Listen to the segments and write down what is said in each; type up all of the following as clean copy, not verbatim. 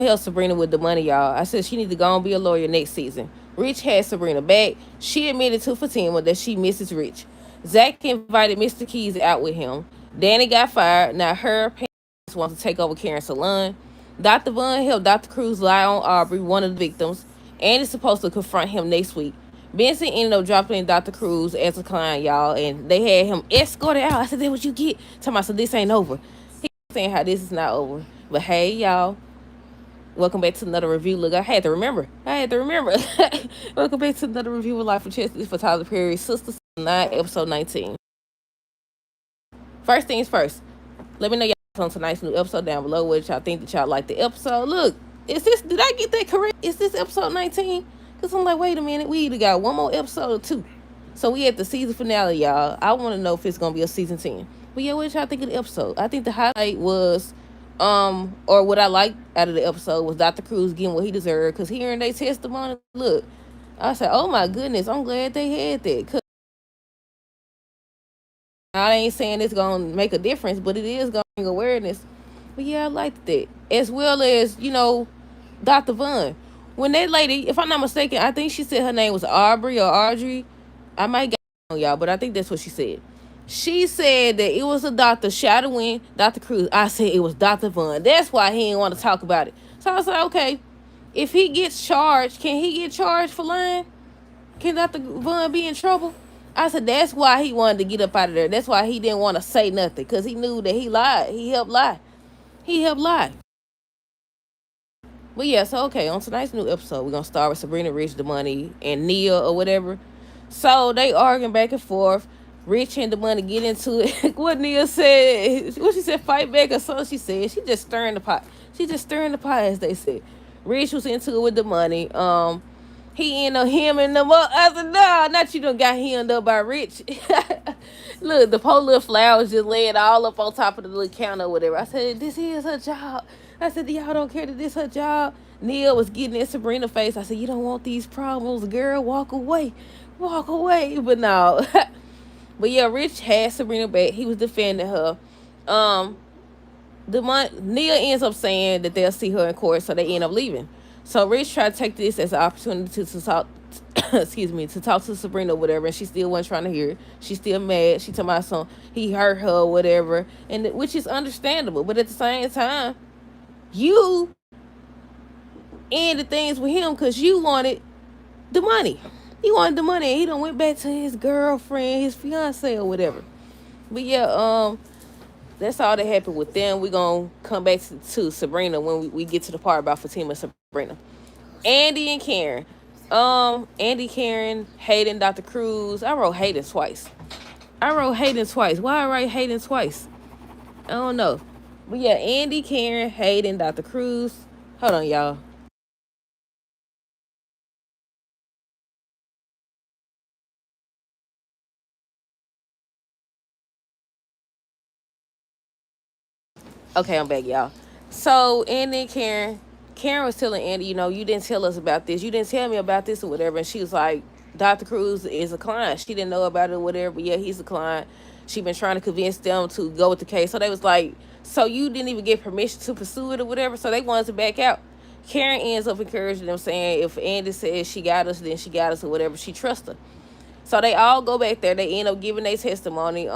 help Sabrina with the money, y'all. I said she need to go and be a lawyer next season. Rich had Sabrina back. She admitted to Fatima that she misses Rich. Zach invited Mr. Keys out with him. Danny got fired. Now her parents want to take over Karen's salon. Dr. Vaughn helped Dr. Cruz lie on Aubrey, one of the victims, and is supposed to confront him next week. Benson ended up dropping in Dr. Cruz as a client, y'all, and they had him escorted out. I said, "That's what you get." Talking about, so this ain't over. He saying how this is not over. But hey, y'all, welcome back to another review. Look, I had to remember. Welcome back to another review of Life of Chess for Tyler Perry, Sistas 9, episode 19. First things first, let me know y'all on tonight's new episode down below what y'all think that y'all like the episode. Look, did I get that correct? Is this episode 19? Because I'm like, wait a minute, we either got one more episode or two. So we at the season finale, y'all. I want to know if it's going to be a season 10. But yeah, what y'all think of the episode? I think the highlight was, or what I liked out of the episode was Dr. Cruz getting what he deserved. Because hearing their testimony, look, I said, oh my goodness, I'm glad they had that. Cause I ain't saying it's going to make a difference, but it is going to bring awareness. But yeah, I liked that. As well as, Dr. Vaughn. When that lady, if I'm not mistaken, I think she said her name was Aubrey or Audrey. I might get on y'all, but I think that's what she said. She said that it was a doctor shadowing Dr. Cruz. I said it was Dr. Vaughn. That's why he didn't want to talk about it. So I was like, okay, if he gets charged, can he get charged for lying? Can Dr. Vaughn be in trouble? I said that's why he wanted to get up out of there. That's why he didn't want to say nothing, because he knew that he lied. He helped lie. But yeah, so okay, on tonight's new episode, we're gonna start with Sabrina, Rich, the money, and Nia or whatever. So they arguing back and forth. Rich and the money get into it. What Nia said, what she said, fight back or something. She said she just stirring the pot. As they said. Rich was into it with the money. He ended up hemming them up. I said, no, not you done got hemmed up by Rich. Look, the poor little flowers just laying all up on top of the little counter or whatever. I said, this is her job. I said, y'all don't care that this her job? Neil was getting in Sabrina's face. I said, you don't want these problems, girl. Walk away. But no. But yeah, Rich had Sabrina back. He was defending her. Nia ends up saying that they'll see her in court, so they end up leaving. So Rich tried to take this as an opportunity to talk, to talk to Sabrina or whatever, and she still wasn't trying to hear it. She's still mad. She talking about he hurt her or whatever, and which is understandable. But at the same time, you ended things with him because you wanted the money. He wanted the money, and he done went back to his girlfriend, his fiance or whatever. But yeah, that's all that happened with them. We're going to come back to Sabrina when we get to the part about Fatima and Sabrina. Andy and Karen. Andy, Karen, Hayden, Dr. Cruz. I wrote Hayden twice. Why I write Hayden twice? I don't know. But yeah, Andy, Karen, Hayden, Dr. Cruz. Hold on, y'all. Okay, I'm back, y'all. So, Andy and Karen was telling Andy, you didn't tell us about this. You didn't tell me about this or whatever. And she was like, Dr. Cruz is a client. She didn't know about it or whatever. But yeah, he's a client. She been trying to convince them to go with the case. So they was like, so you didn't even get permission to pursue it or whatever. So they wanted to back out. Karen ends up encouraging them, saying if Andy says she got us, then she got us or whatever. She trusts her. So they all go back there. They end up giving their testimony.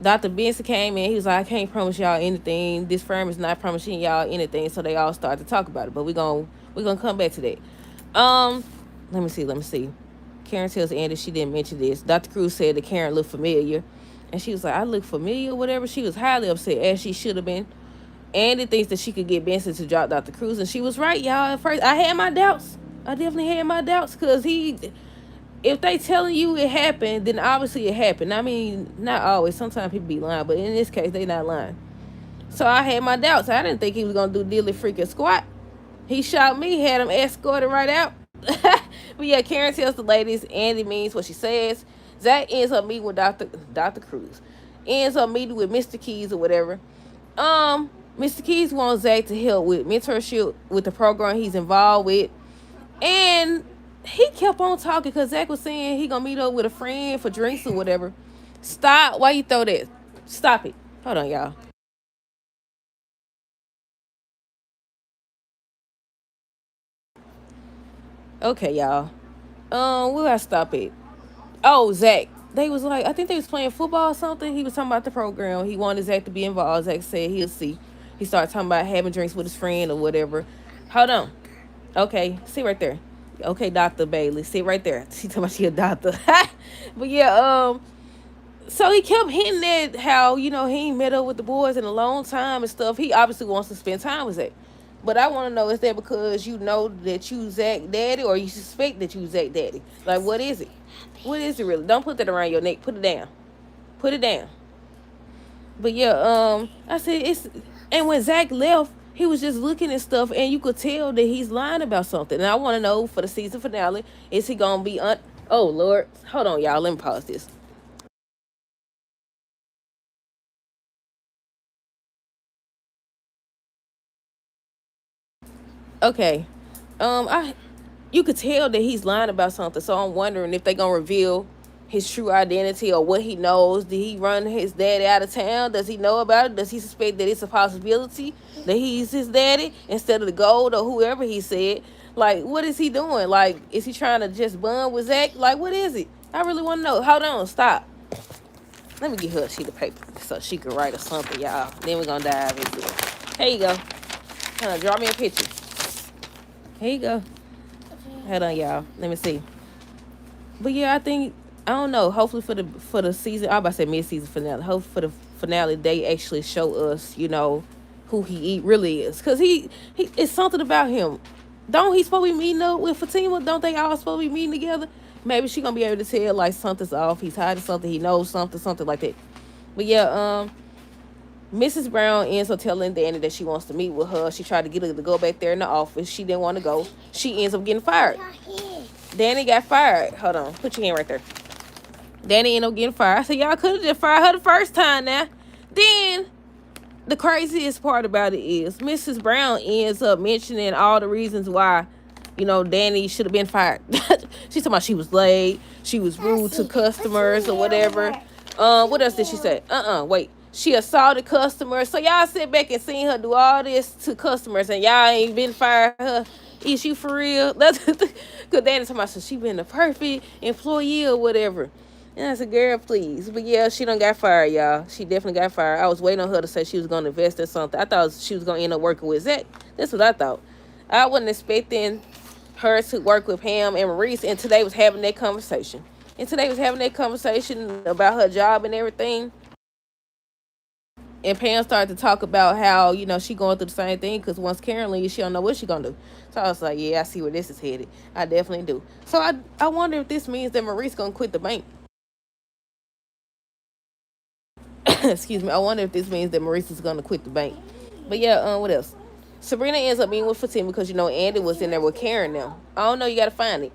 Dr. Benson came in. He was like, I can't promise y'all anything. This firm is not promising y'all anything. So they all started to talk about it. But we're gonna come back to that. Let me see. Karen tells Andy she didn't mention this. Dr. Cruz said that Karen looked familiar. And she was like, I look familiar, whatever. She was highly upset, as she should have been. Andy thinks that she could get Benson to drop Dr. Cruz. And she was right, y'all. At first, I had my doubts. I definitely had my doubts. Because if they telling you it happened, then obviously it happened. I mean, not always. Sometimes people be lying, but in this case, they not lying. So I had my doubts. I didn't think he was gonna do dilly freaking squat. He shot me, had him escorted right out. But yeah, Karen tells the ladies Andy means what she says. Zach ends up meeting with Dr. Cruz. Ends up meeting with Mr. Keys or whatever. Mr. Keys wants Zach to help with mentorship with the program he's involved with, and he kept on talking because Zach was saying he gonna meet up with a friend for drinks or whatever. Stop. Why you throw that? Stop it. Hold on, y'all. Okay, y'all. Where I stop it? Oh, Zach. They was like, I think they was playing football or something. He was talking about the program. He wanted Zach to be involved. Zach said he'll see. He started talking about having drinks with his friend or whatever. Hold on. Okay, sit right there. Okay, Dr. Bailey, sit right there. She talking about she a doctor. But yeah, so he kept hinting at how, he ain't met up with the boys in a long time and stuff. He obviously wants to spend time with Zach. But I want to know, is that because you know that you Zach daddy, or you suspect that you Zach daddy? Like, what is it? What is it really? Don't put that around your neck. Put it down. Put it down. But yeah, I said it's, and when Zach left, he was just looking at stuff, and you could tell that he's lying about something. And I want to know for the season finale, is he gonna be Oh Lord, hold on, y'all. Let me pause this. Okay, I you could tell that he's lying about something. So I'm wondering if they gonna reveal his true identity or what he knows. Did he run his daddy out of town? Does he know about it? Does he suspect that it's a possibility that he's his daddy instead of the gold or whoever he said? Like, what is he doing? Like, is he trying to just bond with Zach? Like, what is it? I really want to know. Hold on, stop. Let me get her a sheet of paper so she can write or something, y'all. Then we're gonna dive into it. Here you go. Draw me a picture. Here you go. Hold on, y'all. Let me see. But yeah, I don't know. Hopefully for the season, I was about to say mid season finale. Hopefully for the finale, they actually show us, who he really is. Cause he it's something about him. Don't he supposed to be meeting up with Fatima? Don't they all supposed to be meeting together? Maybe she gonna be able to tell like something's off. He's hiding something. He knows something, something like that. But yeah, Mrs. Brown ends up telling Danny that she wants to meet with her. She tried to get her to go back there in the office. She didn't want to go. She ends up getting fired. Danny got fired. Hold on. Put your hand right there. Danny ended up getting fired. I said, y'all could have just fired her the first time now. Then, the craziest part about it is Mrs. Brown ends up mentioning all the reasons why, Danny should have been fired. She's talking about she was late. She was rude to customers or whatever. What else did she say? Wait. She assaulted customers. So y'all sit back and seen her do all this to customers, and y'all ain't been fired her. Is you for real? That's because Danny talking about, so she been the perfect employee or whatever. And I said, girl, please. But yeah, she done got fired, y'all. She definitely got fired. I was waiting on her to say she was going to invest in something. I thought she was going to end up working with Zach. That's what I thought. I wasn't expecting her to work with Pam and Maurice, and today was having that conversation. And today was having that conversation about her job and everything. And Pam started to talk about how, she going through the same thing because once Karen leaves, she don't know what she going to do. So I was like, yeah, I see where this is headed. I definitely do. So I wonder if this means that Maurice going to quit the bank. Excuse me. I wonder if this means that Maurice is going to quit the bank. But yeah, what else? Sabrina ends up being with Fatima because, Andy was in there with Karen now. I don't know. You got to find it.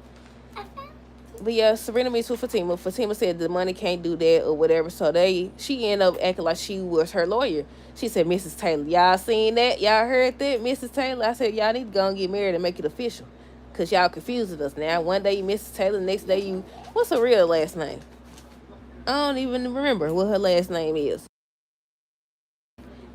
But yeah, Serena meets with Fatima. Fatima said the money can't do that or whatever. So she ended up acting like she was her lawyer. She said, Mrs. Taylor, y'all seen that? Y'all heard that, Mrs. Taylor? I said, y'all need to go and get married and make it official. Because y'all confusing us now. One day you Mrs. Taylor, the next day you, what's her real last name? I don't even remember what her last name is.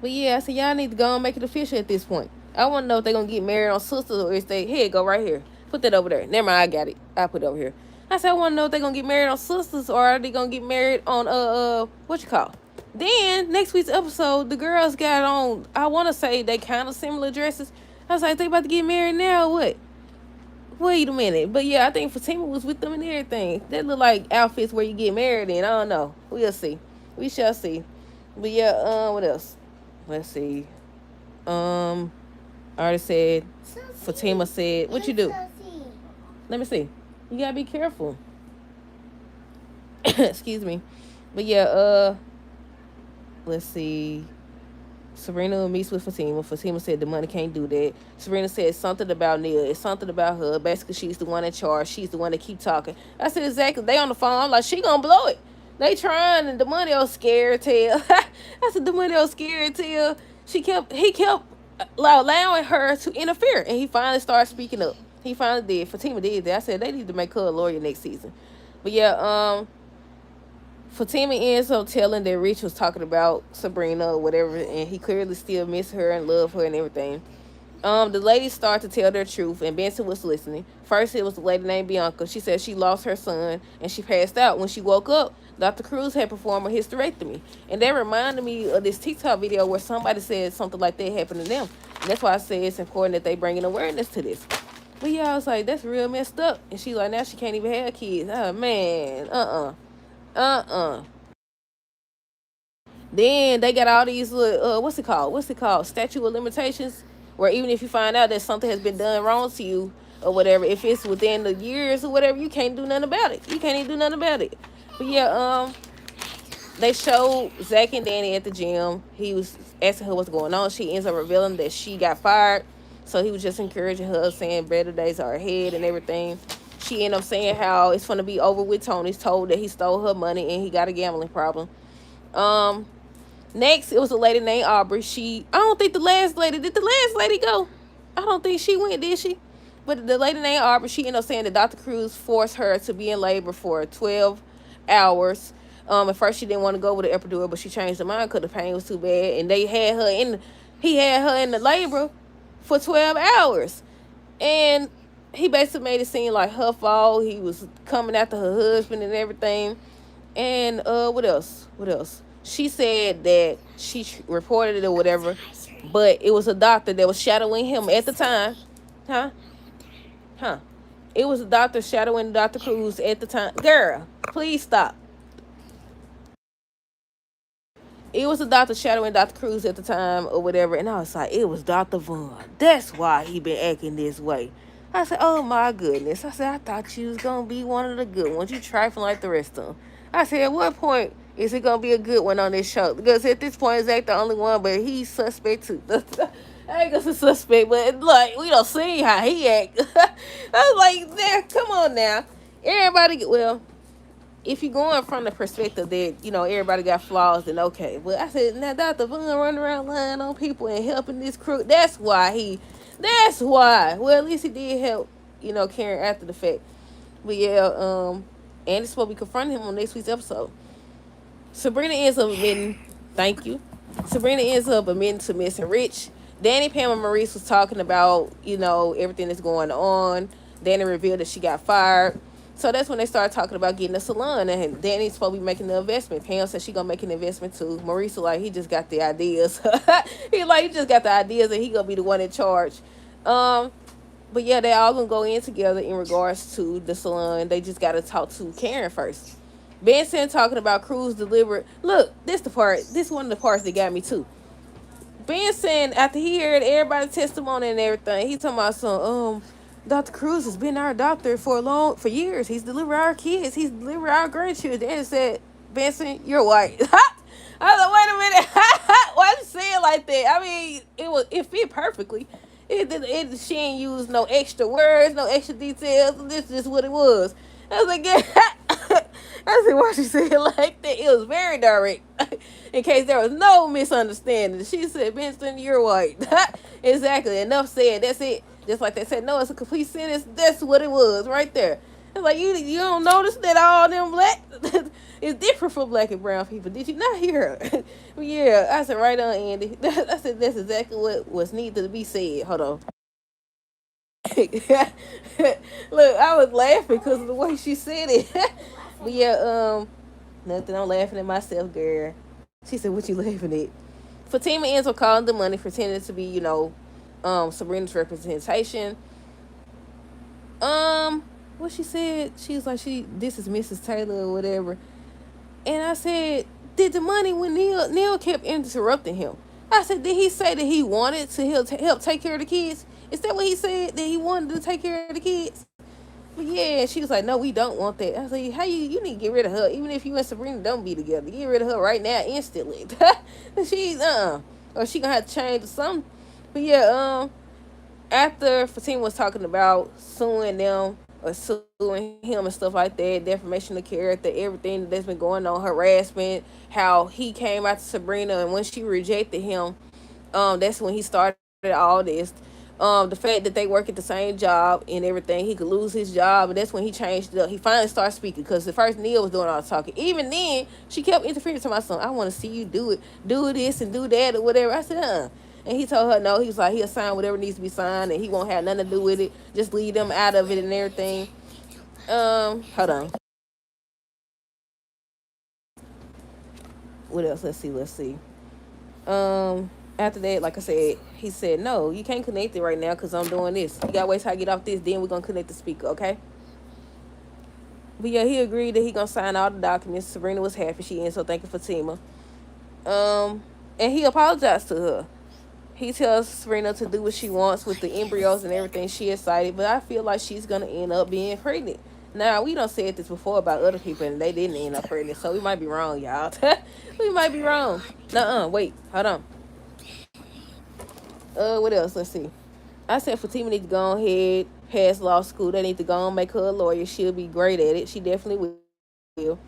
But yeah, I said, y'all need to go and make it official at this point. I want to know if they're going to get married on Sistas or if they, here, go right here. Put that over there. Never mind, I got it. I put it over here. I said, I want to know if they're going to get married on Sistas or are they going to get married on, what you call? Then, next week's episode, the girls got on, I want to say they kind of similar dresses. I was like, they about to get married now or what? Wait a minute. But yeah, I think Fatima was with them and everything. They look like outfits where you get married in. I don't know. We'll see. We shall see. But yeah, what else? Let's see. I already said, Fatima said, what you do? Let me see. You gotta be careful. Excuse me. But yeah, let's see. Serena meets with Fatima. Fatima said the money can't do that. Serena said something about Nia. It's something about her. Basically, she's the one in charge. She's the one that keep talking. I said, exactly. They on the phone. I'm like, she gonna blow it. They trying, and the money will scare tell. I said, the money will scare tell. He kept allowing her to interfere, and he finally started speaking up. He finally did. Fatima did that. I said they need to make her a lawyer next season. But yeah, Fatima ends up telling that Rich was talking about Sabrina or whatever, and he clearly still miss her and love her and everything. The ladies started to tell their truth, and Benson was listening. First, it was a lady named Bianca. She said she lost her son and she passed out. When she woke up, Dr. Cruz had performed a hysterectomy, and that reminded me of this TikTok video where somebody said something like that happened to them. And that's why I say it's important that they bring an awareness to this. But yeah, I was like, that's real messed up. And she like, now she can't even have kids. Oh man, Then they got all these little, what's it called? Statute of limitations, where even if you find out that something has been done wrong to you or whatever, if it's within the years or whatever, you can't do nothing about it. You can't even do nothing about it. But yeah, they showed Zach and Danny at the gym. He was asking her what's going on. She ends up revealing that she got fired. So he was just encouraging her, saying better days are ahead and everything. She ended up saying how it's going to be over with Tony's told that he stole her money and he got a gambling problem. Um, Next, it was a lady named Aubrey. I don't think did the last lady go? I don't think she went, did she? But the lady named Aubrey, she ended up saying that Dr. Cruz forced her to be in labor for 12 hours. At first she didn't want to go with the epidural, but she changed her mind because the pain was too bad. And he had her in the labor for 12 hours. And he basically made it seem like her fault. He was coming after her husband and everything. And what else? She said that she reported it or whatever, but it was a doctor that was shadowing him at the time. Huh? It was a doctor shadowing Dr. Cruz at the time. Girl, please stop. It was a doctor shadowing Dr. Cruz at the time or whatever, and I was like, it was Dr. Vaughn. That's why he been acting this way. I said, oh my goodness. I said, I thought you was going to be one of the good ones. You trifling like the rest of them. I said, at what point is it going to be a good one on this show? Because at this point, Zach the only one, but he's suspect too. I ain't gonna say suspect, but like, we don't see how he act. I was like, there, come on now. Everybody, well, if you're going from the perspective that, everybody got flaws, then okay. But I said, now Dr. Vaughn running around lying on people and helping this crew. That's why. Well, at least he did help, Karen after the fact. But yeah, Andy's supposed to be confronting him on next week's episode. Sabrina ends up admitting, thank you. Sabrina ends up admitting to missing Rich. Danny, Pam, and Maurice was talking about, everything that's going on. Danny revealed that she got fired. So that's when they started talking about getting a salon. And Danny's supposed to be making the investment. Pam said she gonna make an investment too. Maurice was like, he just got the ideas. He just got the ideas and he gonna be the one in charge. But yeah, they all gonna go in together in regards to the salon. They just gotta talk to Karen first. Benson talking about Cruz delivered. Look, this is one of the parts that got me too. Benson, after he heard everybody's testimony and everything, he talking about some Dr. Cruz has been our doctor for years. He's delivered our kids. He's delivered our grandchildren. And said, Benson, you're white. I was like, wait a minute. Why you say it like that? I mean, it fit perfectly. She ain't used no extra words, no extra details. This is just what it was. I was like, yeah. I said, why she said it like that? It was very direct. In case there was no misunderstanding. She said, Benson, you're white. Exactly. Enough said. That's it. Just like they said, no, it's a complete sentence. That's what it was right there. It's like, you don't notice that all them black is different from black and brown people. Did you not hear her? Yeah, I said, right on, Andy. I said, that's exactly what was needed to be said. Hold on. Look, I was laughing because of the way she said it. But yeah, nothing. I'm laughing at myself, girl. She said, what you laughing at? Fatima ends up calling the money, pretending to be, Sabrina's representation. What she said, she was like, this is Mrs. Taylor or whatever. And I said, did the money when Neil kept interrupting him? I said, did he say that he wanted to help take care of the kids? Is that what he said? That he wanted to take care of the kids? But yeah, she was like, no, we don't want that. I was like, how you need to get rid of her. Even if you and Sabrina don't be together, get rid of her right now, instantly. She's, or she gonna have to change or something. But yeah, after Fatima was talking about suing them or suing him and stuff like that, defamation of character, everything that's been going on, harassment, how he came after Sabrina, and when she rejected him, that's when he started all this. The fact that they work at the same job and everything, he could lose his job, and that's when he changed it up. He finally started speaking, because at first Neil was doing all the talking. Even then, she kept interfering to my son. I want to see you do this and do that or whatever. I said, And he told her no. He was like, he'll sign whatever needs to be signed, and he won't have nothing to do with it. Just leave them out of it and everything. Hold on. What else? Let's see. After that, like I said, he said, no, you can't connect it right now because I'm doing this. You gotta wait till I get off this, then we're gonna connect the speaker, okay? But yeah, he agreed that he gonna sign all the documents. Serena was happy. She ended so thanking Fatima. And he apologized to her. He tells Serena to do what she wants with the embryos and everything. She excited, but I feel like she's gonna end up being pregnant. Now we don't said this before about other people and they didn't end up pregnant, so we might be wrong, y'all. We might be wrong. Nuh-uh, wait, hold on. What else? Let's see. I said Fatima need to go ahead, pass law school. They need to go and make her a lawyer. She'll be great at it. She definitely will.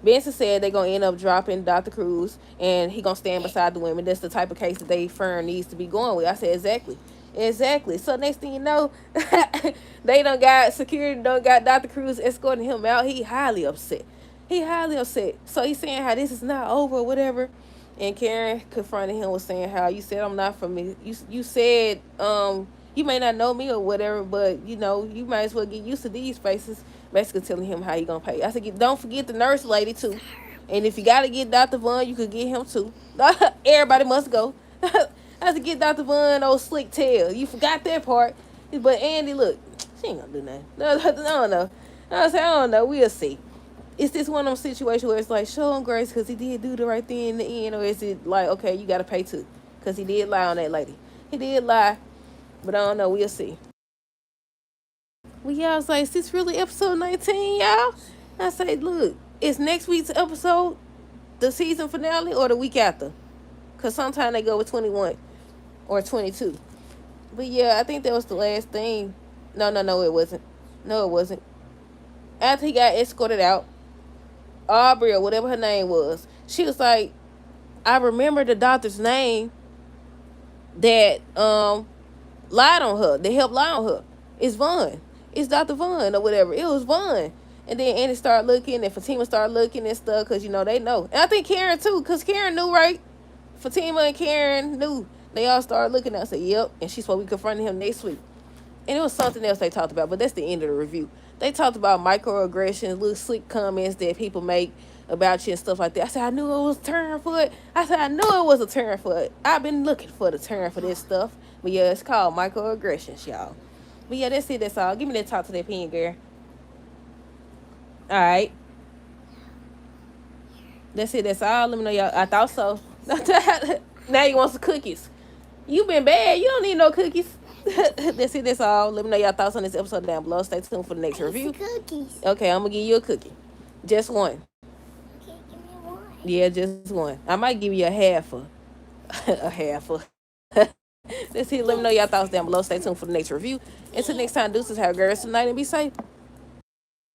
Benson said they're gonna end up dropping Dr. Cruz and he gonna stand beside the women. That's the type of case that they firm needs to be going with. I said exactly. Exactly. So next thing you know, they done got security, done got Dr. Cruz escorting him out. He highly upset. He highly upset. So he's saying how this is not over or whatever. And Karen confronted him with saying how you said I'm not from me. You said you may not know me or whatever, but you know you might as well get used to these faces. Basically telling him how he gonna pay. I said don't forget the nurse lady too. And if you gotta get Dr. Vaughn, you could get him too. Everybody must go. I said get Dr. Vaughn old slick tail. You forgot that part. But Andy, look, she ain't gonna do nothing. No. I said I don't know. We'll see. Is this one of those situations where it's like show him grace because he did do the right thing in the end, or is it like okay you gotta pay too because he did lie on that lady? He did lie, but I don't know. We'll see. Well, y'all was like, is this really episode 19, y'all? I say, look, is next week's episode the season finale or the week after? Because sometimes they go with 21 or 22. But yeah, I think that was the last thing. No, it wasn't. No, it wasn't. After he got escorted out, Aubrey or whatever her name was, she was like, I remember the doctor's name that lied on her, that helped lie on her. It's Vaughn. It's Dr. Vaughn or whatever. It was Vaughn. And then Andy started looking and Fatima started looking and stuff because, you know, they know. And I think Karen too because Karen knew, right? Fatima and Karen knew. They all started looking at us and said, yep. And she's supposed to be confronting him next week. And it was something else they talked about, but that's the end of the review. They talked about microaggressions, little slick comments that people make about you and stuff like that. I said, I knew it was a turn for it. I said, I knew it was a turn for it. I've been looking for the turn for this stuff. But yeah, it's called microaggressions, y'all. But yeah, that's it. That's all. Give me that talk to that pen, girl. All right. That's it. That's all. Let me know, y'all. I thought so. Now you want some cookies. You been bad. You don't need no cookies. That's it. That's all. Let me know y'all thoughts on this episode down below. Stay tuned for the next review. Cookies. Okay, I'm going to give you a cookie. Just one. Okay, give me one. Yeah, just one. I might give you a half a. A half a. That's it. Let me know y'all thoughts down below. Stay tuned for the next review. Until next time, deuces, have a great rest of the night and be safe.